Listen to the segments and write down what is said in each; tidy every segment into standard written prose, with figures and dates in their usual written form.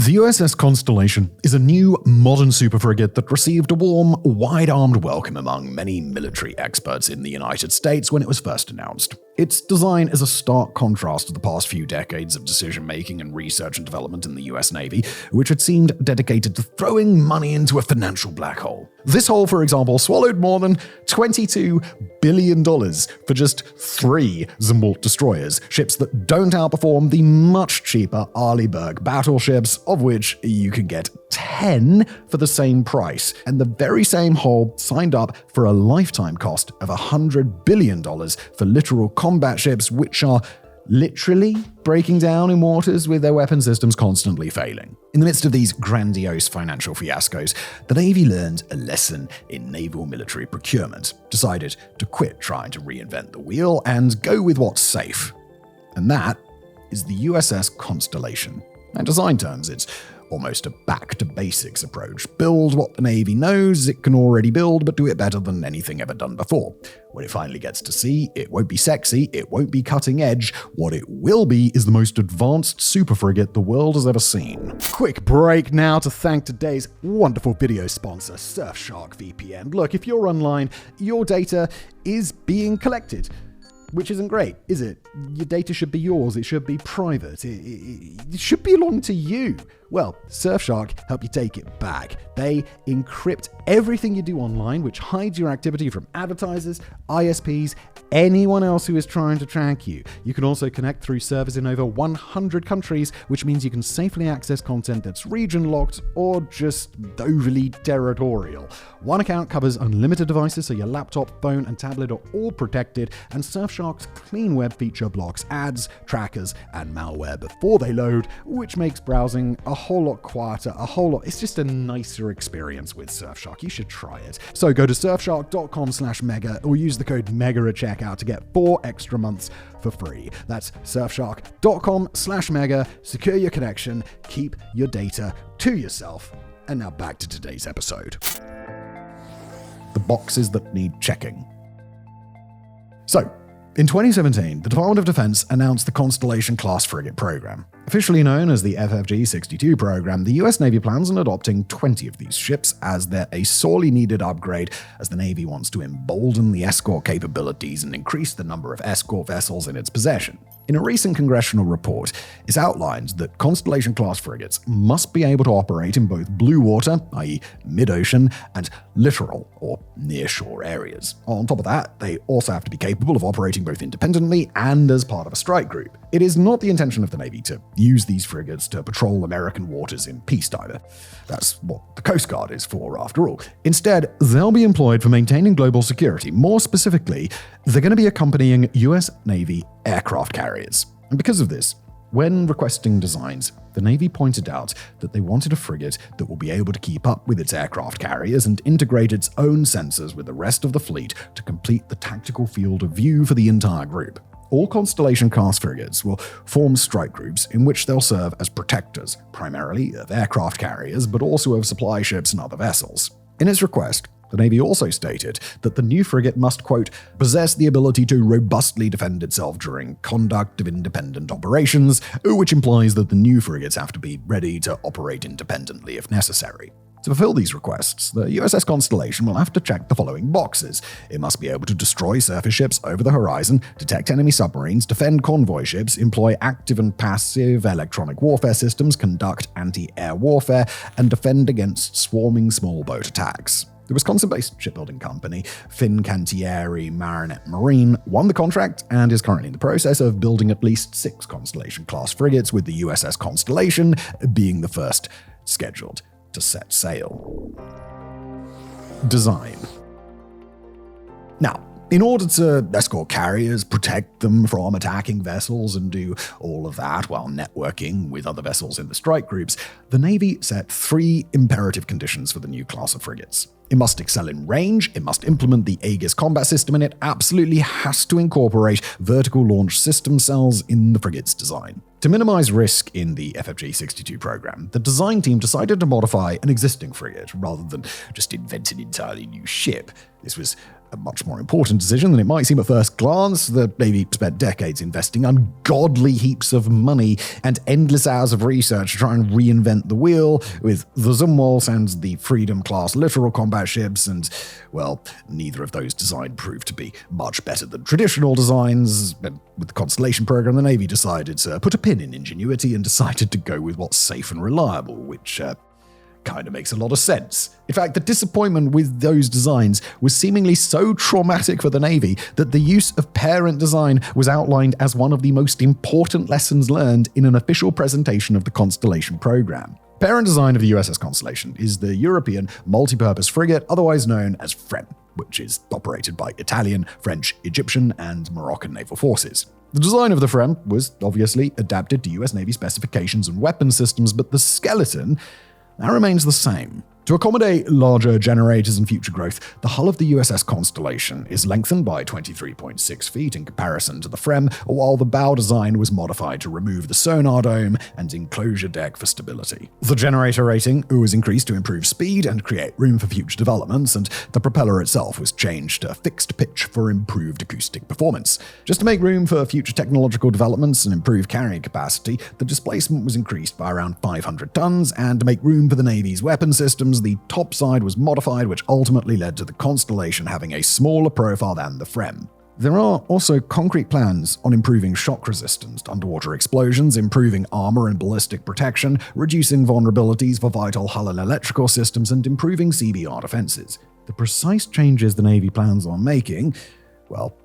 The USS Constellation is a new, modern superfrigate that received a warm, wide-armed welcome among many military experts in the United States when it was first announced. Its design is a stark contrast to the past few decades of decision-making and research and development in the US Navy, which had seemed dedicated to throwing money into a financial black hole. This hole, for example, swallowed more than $22 billion for just 3 Zumwalt destroyers, ships that don't outperform the much cheaper Arleigh-Burke battleships, of which you can get 10 for the same price. And the very same hole signed up for a lifetime cost of $100 billion for literal combat ships, which are literally breaking down in waters with their weapon systems constantly failing. In the midst of these grandiose financial fiascos, the Navy learned a lesson in naval military procurement, decided to quit trying to reinvent the wheel and go with what's safe. And that is the USS Constellation. In design terms, it's almost a back-to-basics approach. Build what the Navy knows it can already build, but do it better than anything ever done before. When it finally gets to sea, it won't be sexy, it won't be cutting edge. What it will be is the most advanced superfrigate the world has ever seen. Quick break now to thank today's wonderful video sponsor, Surfshark VPN. Look, if you're online, your data is being collected. Which isn't great, is it? Your data should be yours, it should be private, it should belong to you. Well, Surfshark help you take it back. They encrypt everything you do online, which hides your activity from advertisers, ISPs, anyone else who is trying to track you. You can also connect through servers in over 100 countries, which means you can safely access content that's region-locked or just overly territorial. One account covers unlimited devices, so your laptop, phone, and tablet are all protected, and Surfshark's clean web feature blocks ads, trackers, and malware before they load, which makes browsing a whole lot quieter, it's just a nicer experience with Surfshark. You should try it. So go to surfshark.com/mega or use the code MEGA at checkout to get 4 extra months for free. That's surfshark.com/mega. Secure your connection, keep your data to yourself. And now back to today's episode. The boxes that need checking. So, in 2017, the Department of Defense announced the Constellation-class frigate program. Officially known as the FFG-62 program, the US Navy plans on adopting 20 of these ships as they're a sorely needed upgrade as the Navy wants to embolden the escort capabilities and increase the number of escort vessels in its possession. In a recent congressional report, it's outlined that Constellation-class frigates must be able to operate in both blue water, i.e. mid-ocean, and littoral or nearshore areas. On top of that, they also have to be capable of operating both independently and as part of a strike group. It is not the intention of the Navy to use these frigates to patrol American waters in peacetime. That's what the Coast Guard is for, after all. Instead, they'll be employed for maintaining global security. More specifically, they're going to be accompanying US Navy aircraft carriers. And because of this, when requesting designs, the Navy pointed out that they wanted a frigate that will be able to keep up with its aircraft carriers and integrate its own sensors with the rest of the fleet to complete the tactical field of view for the entire group. All Constellation-class frigates will form strike groups in which they'll serve as protectors, primarily of aircraft carriers, but also of supply ships and other vessels. In its request, the Navy also stated that the new frigate must, quote, possess the ability to robustly defend itself during conduct of independent operations, which implies that the new frigates have to be ready to operate independently if necessary. To fulfill these requests, the USS Constellation will have to check the following boxes. It must be able to destroy surface ships over the horizon, detect enemy submarines, defend convoy ships, employ active and passive electronic warfare systems, conduct anti-air warfare, and defend against swarming small boat attacks. The Wisconsin-based shipbuilding company, Fincantieri Marinette Marine, won the contract and is currently in the process of building at least 6 Constellation-class frigates, with the USS Constellation being the first scheduled to set sail. Design. Now, in order to escort carriers, protect them from attacking vessels, and do all of that while networking with other vessels in the strike groups, the Navy set 3 imperative conditions for the new class of frigates. It must excel in range, it must implement the Aegis combat system, and it absolutely has to incorporate vertical launch system cells in the frigate's design. To minimize risk in the FFG-62 program, the design team decided to modify an existing frigate rather than just invent an entirely new ship. This was a much more important decision than it might seem at first glance. The Navy spent decades investing ungodly heaps of money and endless hours of research to try and reinvent the wheel with the Zumwalt and the Freedom-class littoral combat ships, and, well, neither of those designs proved to be much better than traditional designs. And with the Constellation program, the Navy decided to put a pin in ingenuity and decided to go with what's safe and reliable, which kind of makes a lot of sense. In fact, the disappointment with those designs was seemingly so traumatic for the Navy that the use of parent design was outlined as one of the most important lessons learned in an official presentation of the Constellation program. Parent design of the USS Constellation is the European multi-purpose frigate, otherwise known as FREM, which is operated by Italian, French, Egyptian, and Moroccan naval forces. The design of the FREM was obviously adapted to US Navy specifications and weapon systems, but the skeleton that remains the same. To accommodate larger generators and future growth, the hull of the USS Constellation is lengthened by 23.6 feet in comparison to the FREM, while the bow design was modified to remove the sonar dome and enclosure deck for stability. The generator rating was increased to improve speed and create room for future developments, and the propeller itself was changed to fixed pitch for improved acoustic performance. Just to make room for future technological developments and improve carrying capacity, the displacement was increased by around 500 tons, and to make room for the Navy's weapon systems, the top side was modified, which ultimately led to the Constellation having a smaller profile than the FREM. There are also concrete plans on improving shock resistance to underwater explosions, improving armor and ballistic protection, reducing vulnerabilities for vital hull and electrical systems, and improving CBR defenses. The precise changes the Navy plans on making, well,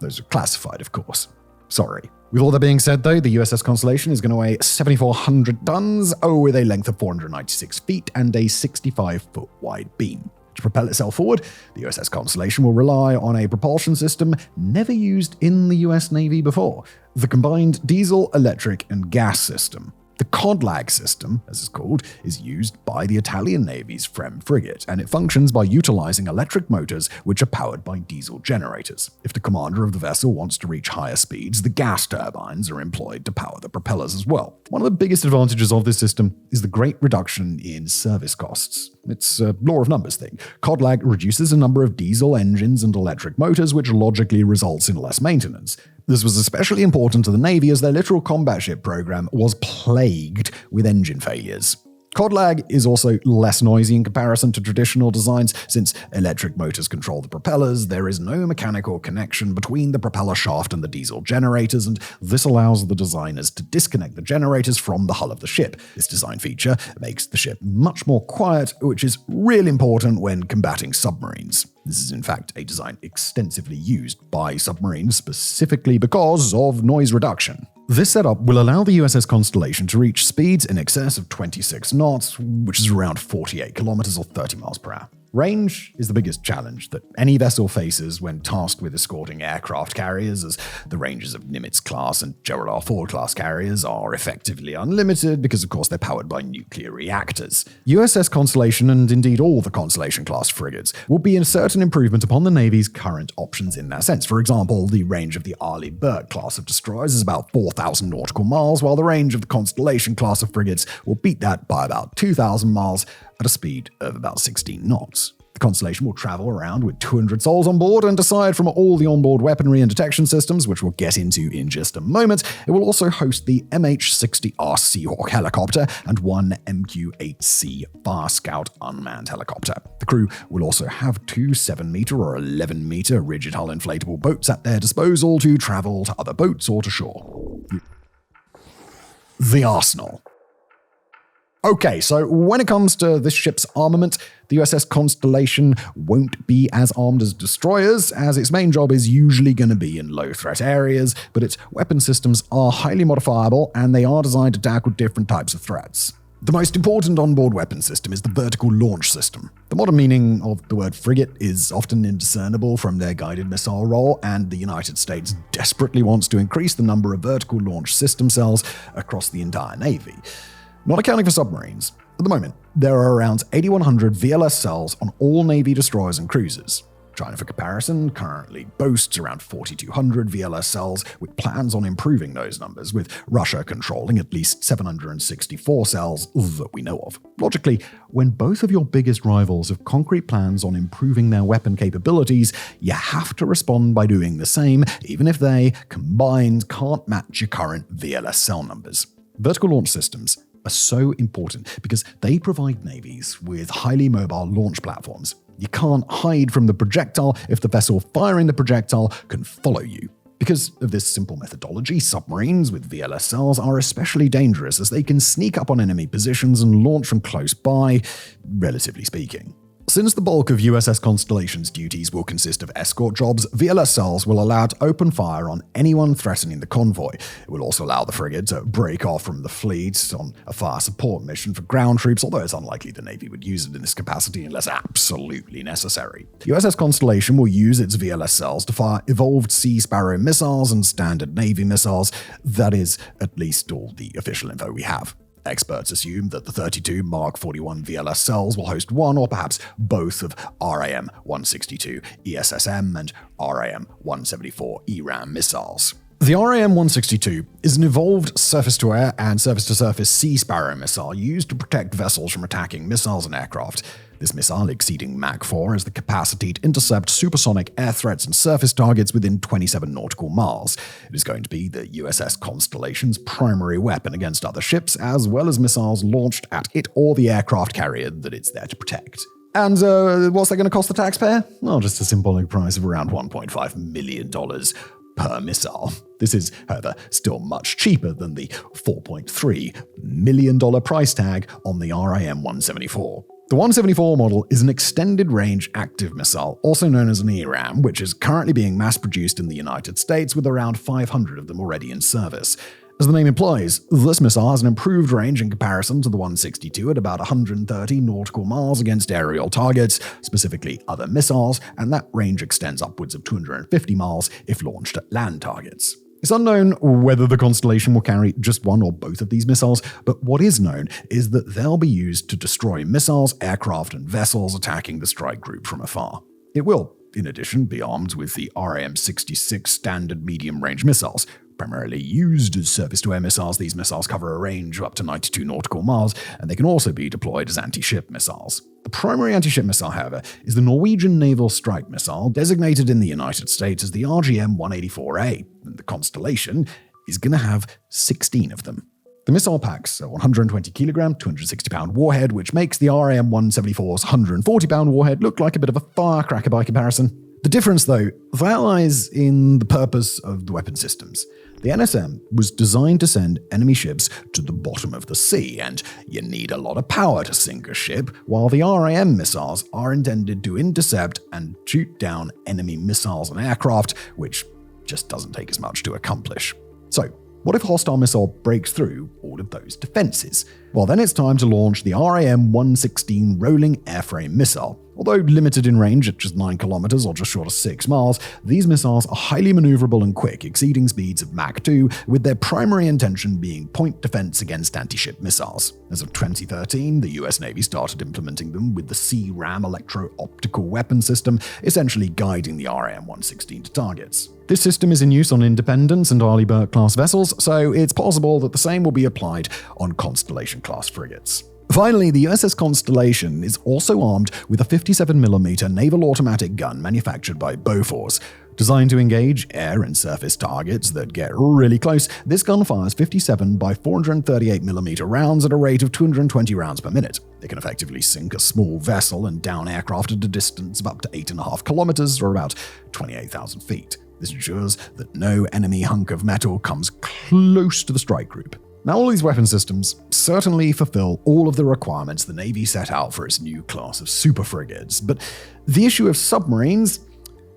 those are classified, of course. Sorry. With all that being said, though, the USS Constellation is going to weigh 7,400 tons, with a length of 496 feet and a 65-foot wide beam. To propel itself forward, the USS Constellation will rely on a propulsion system never used in the US Navy before, the combined diesel, electric, and gas system. The CODLAG system, as it's called, is used by the Italian Navy's FREM frigate, and it functions by utilizing electric motors which are powered by diesel generators. If the commander of the vessel wants to reach higher speeds, the gas turbines are employed to power the propellers as well. One of the biggest advantages of this system is the great reduction in service costs. It's a law of numbers thing. CODLAG reduces the number of diesel engines and electric motors, which logically results in less maintenance. This was especially important to the Navy as their littoral combat ship program was plagued with engine failures. CODLAG is also less noisy in comparison to traditional designs. Since electric motors control the propellers, there is no mechanical connection between the propeller shaft and the diesel generators, and this allows the designers to disconnect the generators from the hull of the ship. This design feature makes the ship much more quiet, which is really important when combating submarines. This is in fact a design extensively used by submarines specifically because of noise reduction. This setup will allow the USS Constellation to reach speeds in excess of 26 knots, which is around 48 kilometers or 30 miles per hour. Range is the biggest challenge that any vessel faces when tasked with escorting aircraft carriers, as the ranges of Nimitz-class and Gerald R. Ford-class carriers are effectively unlimited because, of course, they're powered by nuclear reactors. USS Constellation, and indeed all the Constellation-class frigates, will be a certain improvement upon the Navy's current options in that sense. For example, the range of the Arleigh Burke class of destroyers is about 4,000 nautical miles, while the range of the Constellation class of frigates will beat that by about 2,000 miles at a speed of about 16 knots. The Constellation will travel around with 200 souls on board, and aside from all the onboard weaponry and detection systems, which we'll get into in just a moment, it will also host the MH-60R Seahawk helicopter and one MQ-8C Fire Scout unmanned helicopter. The crew will also have two 7-meter or 11-meter rigid hull inflatable boats at their disposal to travel to other boats or to shore. The Arsenal. Okay, so when it comes to this ship's armament, the USS Constellation won't be as armed as destroyers, as its main job is usually going to be in low-threat areas, but its weapon systems are highly modifiable and they are designed to tackle different types of threats. The most important onboard weapon system is the vertical launch system. The modern meaning of the word frigate is often indiscernible from their guided missile role, and the United States desperately wants to increase the number of vertical launch system cells across the entire Navy. Not accounting for submarines, at the moment, there are around 8,100 VLS cells on all Navy destroyers and cruisers. China, for comparison, currently boasts around 4,200 VLS cells, with plans on improving those numbers, with Russia controlling at least 764 cells that we know of. Logically, when both of your biggest rivals have concrete plans on improving their weapon capabilities, you have to respond by doing the same, even if they, combined, can't match your current VLS cell numbers. Vertical launch systems are so important because they provide navies with highly mobile launch platforms. You can't hide from the projectile if the vessel firing the projectile can follow you. Because of this simple methodology, submarines with VLS cells are especially dangerous as they can sneak up on enemy positions and launch from close by, relatively speaking. Since the bulk of USS Constellation's duties will consist of escort jobs, VLS cells will allow it to open fire on anyone threatening the convoy. It will also allow the frigate to break off from the fleet on a fire support mission for ground troops, although it's unlikely the Navy would use it in this capacity unless absolutely necessary. USS Constellation will use its VLS cells to fire evolved Sea Sparrow missiles and standard Navy missiles. That is at least all the official info we have. Experts assume that the 32 Mark 41 VLS cells will host one or perhaps both of RAM-162 ESSM and RAM-174 ERAM missiles. The RAM-162 is an evolved surface-to-air and surface-to-surface Sea Sparrow missile used to protect vessels from attacking missiles and aircraft. This missile, exceeding Mach 4, has the capacity to intercept supersonic air threats and surface targets within 27 nautical miles. It is going to be the USS Constellation's primary weapon against other ships, as well as missiles launched at it or the aircraft carrier that it's there to protect. And what's that going to cost the taxpayer? Well, just a symbolic price of around $1.5 million per missile. This is, however, still much cheaper than the $4.3 million price tag on the RAM-174. The 174 model is an extended-range active missile, also known as an ERAM, which is currently being mass-produced in the United States with around 500 of them already in service. As the name implies, this missile has an improved range in comparison to the 162 at about 130 nautical miles against aerial targets, specifically other missiles, and that range extends upwards of 250 miles if launched at land targets. It's unknown whether the Constellation will carry just one or both of these missiles, but what is known is that they'll be used to destroy missiles, aircraft, and vessels attacking the strike group from afar. It will, in addition, be armed with the RAM-66 standard medium-range missiles. Primarily used as surface-to-air missiles, these missiles cover a range of up to 92 nautical miles, and they can also be deployed as anti-ship missiles. The primary anti-ship missile, however, is the Norwegian Naval Strike Missile, designated in the United States as the RGM-184A, and the Constellation is going to have 16 of them. The missile packs a 120-kilogram, 260-pound warhead, which makes the RAM-174's 140-pound warhead look like a bit of a firecracker by comparison. The difference, though, that lies in the purpose of the weapon systems. The NSM was designed to send enemy ships to the bottom of the sea, and you need a lot of power to sink a ship, while the RAM missiles are intended to intercept and shoot down enemy missiles and aircraft, which just doesn't take as much to accomplish. So, what if a hostile missile breaks through all of those defenses? Well, then it's time to launch the RAM-116 rolling airframe missile. Although limited in range at just 9 kilometers or just short of 6 miles, these missiles are highly maneuverable and quick, exceeding speeds of Mach 2, with their primary intention being point defense against anti-ship missiles. As of 2013, the US Navy started implementing them with the CRAM electro-optical weapon system, essentially guiding the RAM-116 to targets. This system is in use on Independence and Arleigh Burke-class vessels, so it's possible that the same will be applied on Constellation-class frigates. Finally, the USS Constellation is also armed with a 57mm naval automatic gun manufactured by Bofors. Designed to engage air and surface targets that get really close, this gun fires 57 by 438mm rounds at a rate of 220 rounds per minute. It can effectively sink a small vessel and down aircraft at a distance of up to 8.5 kilometers or about 28,000 feet. This ensures that no enemy hunk of metal comes close to the strike group. Now, all these weapon systems certainly fulfill all of the requirements the Navy set out for its new class of superfrigates, but the issue of submarines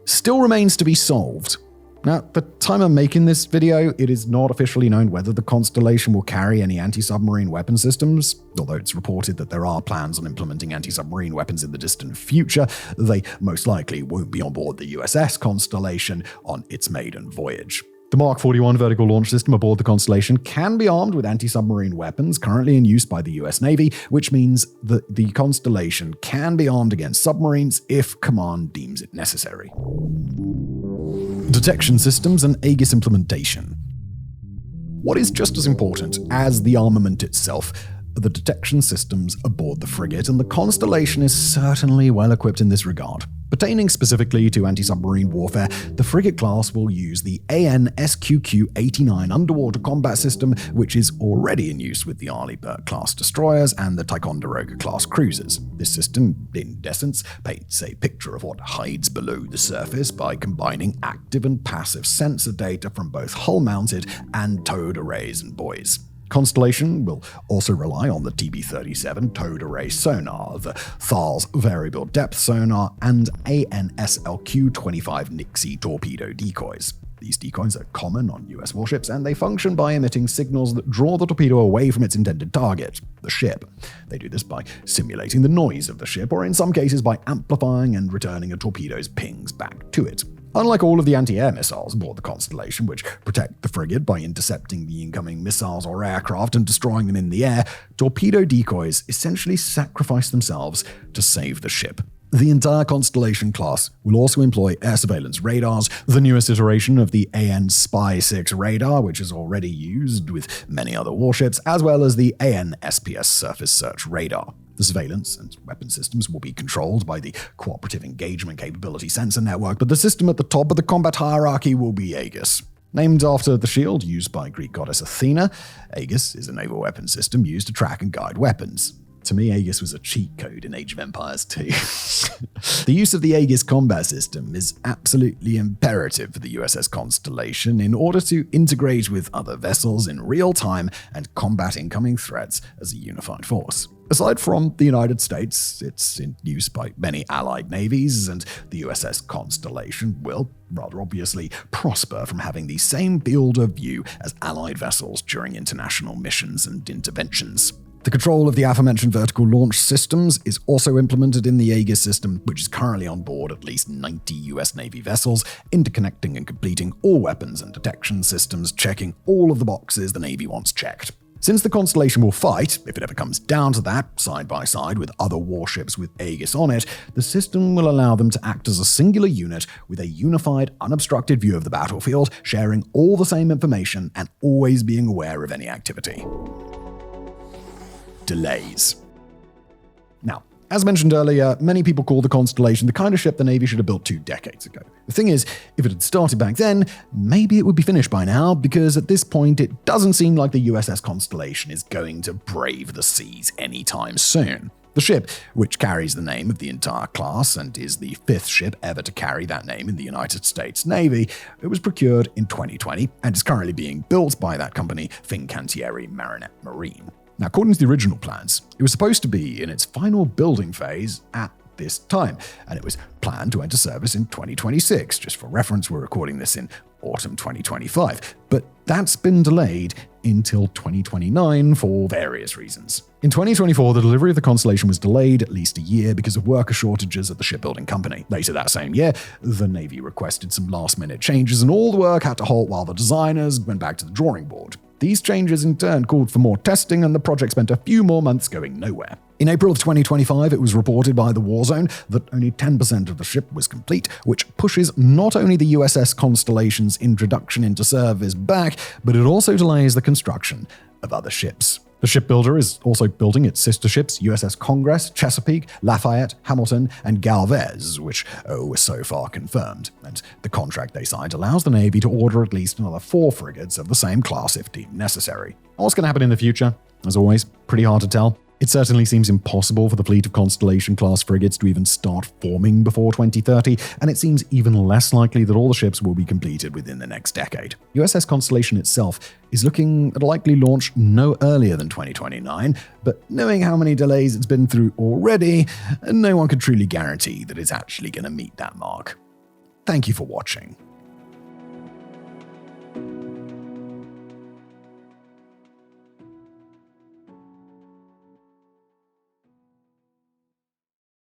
still remains to be solved. Now, at the time I'm making this video, it is not officially known whether the Constellation will carry any anti-submarine weapon systems, although it's reported that there are plans on implementing anti-submarine weapons in the distant future. They most likely won't be on board the USS Constellation on its maiden voyage. The Mark 41 vertical launch system aboard the Constellation can be armed with anti-submarine weapons currently in use by the US Navy, which means that the Constellation can be armed against submarines if command deems it necessary. Detection systems and Aegis implementation. What is just as important as the armament itself are the detection systems aboard the frigate, and the Constellation is certainly well equipped in this regard. Pertaining specifically to anti-submarine warfare, the frigate class will use the AN/SQQ-89 underwater combat system, which is already in use with the Arleigh-Burke-class destroyers and the Ticonderoga-class cruisers. This system, in essence, paints a picture of what hides below the surface by combining active and passive sensor data from both hull-mounted and towed arrays and buoys. Constellation will also rely on the TB-37 towed array sonar, the THARS variable depth sonar, and ANSLQ-25 Nixie torpedo decoys. These decoys are common on US warships, and they function by emitting signals that draw the torpedo away from its intended target, the ship. They do this by simulating the noise of the ship, or in some cases by amplifying and returning a torpedo's pings back to it. Unlike all of the anti-air missiles aboard the Constellation, which protect the frigate by intercepting the incoming missiles or aircraft and destroying them in the air, torpedo decoys essentially sacrifice themselves to save the ship. The entire Constellation class will also employ air surveillance radars, the newest iteration of the AN-SPY-6 radar, which is already used with many other warships, as well as the AN-SPS surface search radar. The surveillance and weapon systems will be controlled by the Cooperative Engagement Capability Sensor Network, but the system at the top of the combat hierarchy will be Aegis. Named after the shield used by Greek goddess Athena, Aegis is a naval weapon system used to track and guide weapons. To me, Aegis was a cheat code in Age of Empires 2. The use of the Aegis combat system is absolutely imperative for the USS Constellation in order to integrate with other vessels in real time and combat incoming threats as a unified force. Aside from the United States, it's in use by many allied navies, and the USS Constellation will, rather obviously, prosper from having the same field of view as allied vessels during international missions and interventions. The control of the aforementioned vertical launch systems is also implemented in the Aegis system, which is currently on board at least 90 US Navy vessels, interconnecting and completing all weapons and detection systems, checking all of the boxes the Navy wants checked. Since the Constellation will fight, if it ever comes down to that, side by side with other warships with Aegis on it, the system will allow them to act as a singular unit with a unified, unobstructed view of the battlefield, sharing all the same information and always being aware of any activity. Delays. Now, as mentioned earlier, many people call the Constellation the kind of ship the Navy should have built 2 decades ago. The thing is, if it had started back then, maybe it would be finished by now, because at this point it doesn't seem like the USS Constellation is going to brave the seas anytime soon. The ship, which carries the name of the entire class and is the 5th ship ever to carry that name in the United States Navy, it was procured in 2020 and is currently being built by that company, Fincantieri Marinette Marine. Now, according to the original plans, it was supposed to be in its final building phase at this time, and it was planned to enter service in 2026. Just for reference, we're recording this in autumn 2025, but that's been delayed until 2029 for various reasons. In 2024, the delivery of the Constellation was delayed at least a year because of worker shortages at the shipbuilding company. Later that same year, the Navy requested some last-minute changes, and all the work had to halt while the designers went back to the drawing board. These changes in turn called for more testing, and the project spent a few more months going nowhere. In April of 2025, it was reported by the Warzone that only 10% of the ship was complete, which pushes not only the USS Constellation's introduction into service back, but it also delays the construction of other ships. The shipbuilder is also building its sister ships, USS Congress, Chesapeake, Lafayette, Hamilton, and Galvez, which were so far confirmed. And the contract they signed allows the Navy to order at least another 4 frigates of the same class if deemed necessary. What's going to happen in the future? As always, pretty hard to tell. It certainly seems impossible for the fleet of Constellation-class frigates to even start forming before 2030, and it seems even less likely that all the ships will be completed within the next decade. USS Constellation itself is looking at a likely launch no earlier than 2029, but knowing how many delays it's been through already, no one could truly guarantee that it's actually going to meet that mark. Thank you for watching.